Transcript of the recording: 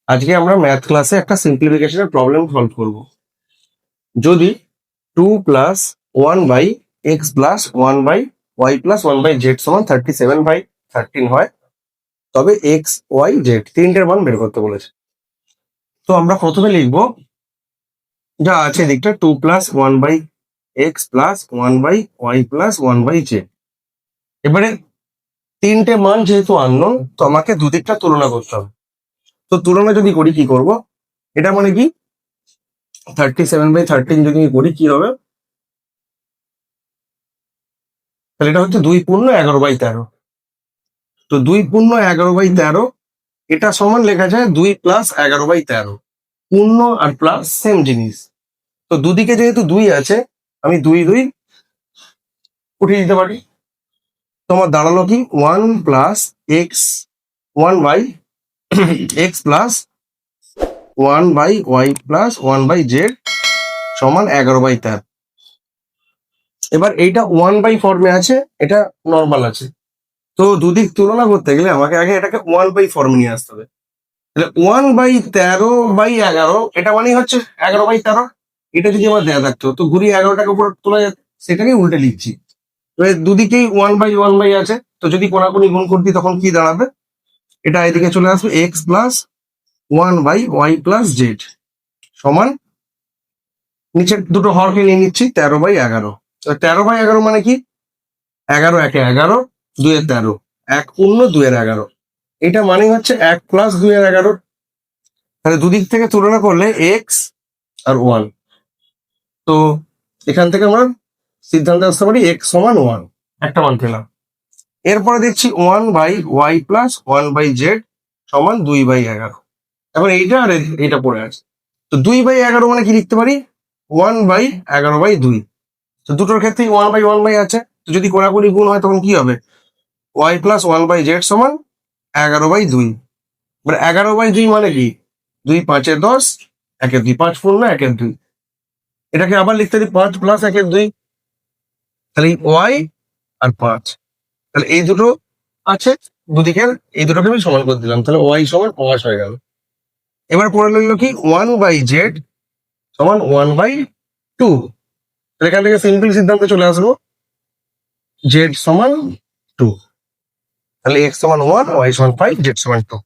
আজকে আমরা ম্যাথ ক্লাসে একটা সিম্পলিফিকেশনের প্রবলেম সলভ করব। যদি 2 plus 1 by x plus 1 by y plus 1 by z সমান 37/13 হয়, তবে এক্স ওয়াই জেড তিনটের মান বের করতে বলেছে। তো আমরা প্রথমে লিখবো যা আছে দিকটা 2 plus 1 by x plus 1 by y plus 1 by z. এবারে তিনটে মান যেহেতু আননোন, তো আমাকে দুদিকটা তুলনা করতে হবে। তো তুলনা যদি করি কি করব, এটা মানে কি 37/13 যদি করি কি হবে, তাহলে এটা হচ্ছে 2 পূর্ণ 11/13। তো 2 পূর্ণ 11/13 এটা সমান লেখা যায় 2 প্লাস 11/13। পূর্ণ আর প্লাস সেম জিনিস। তো দুদিকে যেহেতু 2 আছে, আমি 2 2 উঠিয়ে দিতে পারি। তোমার দাঁড়ালো কি 1 plus x 1 by x plus 1 by y plus 1 by z সমান 11/13। এবার এইটা 1 বাই ফর্মে আছে, এটা নর্মাল আছে। তো দুদিক তুলনা করতে গেলে আমাকে আগে এটাকে 1 বাই ফর্মে নিয়ে আসতে হবে। তাহলে 1/13/11 এটা মানেই হচ্ছে 11/13। এটা যদি আমার দেয়া থাকতো তো ঘুরিয়ে 11টাকে উপর তোলা যেত, সেটাকে উল্টে লিখছি। এবার দুদিকেই 1/1 আছে, তো যদি কোনাকুনি গুণ করতি তখন কি দাঁড়াবে, এটা এদিকে চলে আসবে x plus 1 by y plus z সমান, নিচের দুটো হরকে নিয়ে নিচ্ছি 13/11। 13/11 মানে কি 11 একে 11, 2 এ 13, 1 পূর্ণ 2 এর 11। এটা মানে হচ্ছে 1 প্লাস 2 এর 11। তাহলে দুদিক থেকে তুলনা করলে এক্স আর 1, তো এখান থেকে আমরা সিদ্ধান্তে আসতে পারি এক্স সমান 1, একটা মান পেলাম। এরপরে দেখছি 1 by y plus 1 by z সমান 2/11। এখন এইটা আর এইটা পড়ে আছে। তো 2/11 মানে কি লিখতে পারি 1/11/2। তো দুটোর ক্ষেত্রেই 1/1 আছে। তো যদি কোনাকুনি গুণ হয় তখন কি হবে, ওয়াই প্লাস 1 বাই জেড সমান 11/2। এবার 11/2 মানে কি 2 5 এ 10, 1 এ 2, 5 পূর্ণ 1 এর 2। এটাকে আবার লিখতে পারি 5 প্লাস 1 এর 2। তাহলে ওয়াই আর 5, তাহলে এই দুটো আছে দুদিকের, এই দুটোকে আমি সমান করে দিলাম, তাহলে ওয়াই সমান 5 হয়ে গেল। এবার পড়ে রইল কি 1 বাই জেড সমান 1/2। তাহলে এখান থেকে সিম্পল সিদ্ধান্তে চলে আসবো জেড সমান 2। তাহলে এক্স সমান 1, ওয়াই সমান 5, জেড সমান 2।